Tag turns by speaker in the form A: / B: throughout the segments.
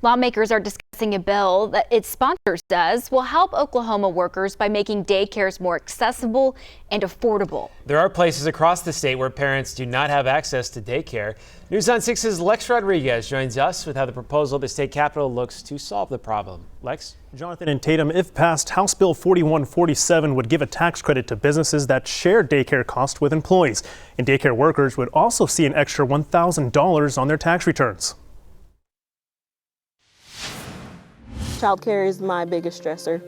A: Lawmakers are discussing a bill that its sponsor says will help Oklahoma workers by making daycares more accessible and affordable.
B: There are places across the state where parents do not have access to daycare. News on 6's Lex Rodriguez joins us with how the proposal at the state capitol looks to solve the problem. Lex?
C: Jonathan and Tatum, if passed, House Bill 4147 would give a tax credit to businesses that share daycare costs with employees. And daycare workers would also see an extra $1,000 on their tax returns.
D: Childcare is my biggest stressor,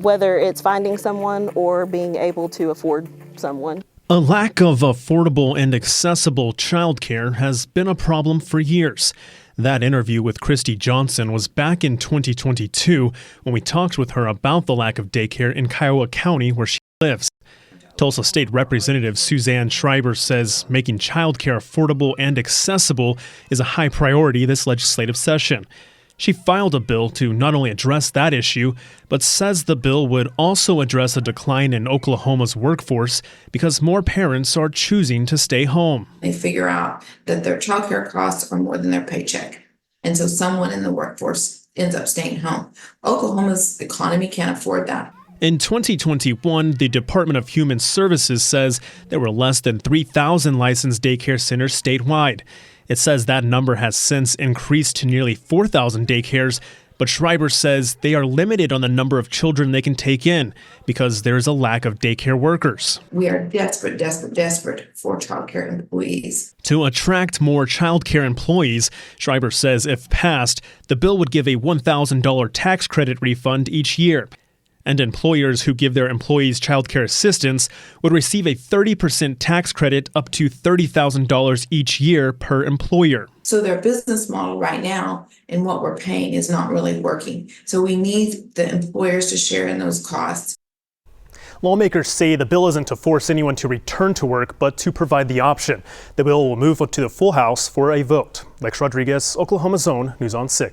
D: whether it's finding someone or being able to afford someone.
E: A lack of affordable and accessible childcare has been a problem for years. That interview with Christy Johnson was back in 2022 when we talked with her about the lack of daycare in Kiowa County where she lives. Tulsa State Representative Suzanne Schreiber says making childcare affordable and accessible is a high priority this legislative session. She filed a bill to not only address that issue, but says the bill would also address a decline in Oklahoma's workforce because more parents are choosing to stay home.
F: They figure out that their childcare costs are more than their paycheck. And so someone in the workforce ends up staying home. Oklahoma's economy can't afford that.
E: In 2021, the Department of Human Services says there were less than 3,000 licensed daycare centers statewide. It says that number has since increased to nearly 4,000 daycares, but Schreiber says they are limited on the number of children they can take in because there is a lack of daycare workers.
F: We are desperate for childcare employees.
E: To attract more childcare employees, Schreiber says if passed, the bill would give a $1,000 tax credit refund each year. And employers who give their employees childcare assistance would receive a 30% tax credit up to $30,000 each year per employer.
F: So their business model right now and what we're paying is not really working. So we need the employers to share in those costs.
C: Lawmakers say the bill isn't to force anyone to return to work, but to provide the option. The bill will move to the full House for a vote. Lex Rodriguez, Oklahoma's Own, News on 6.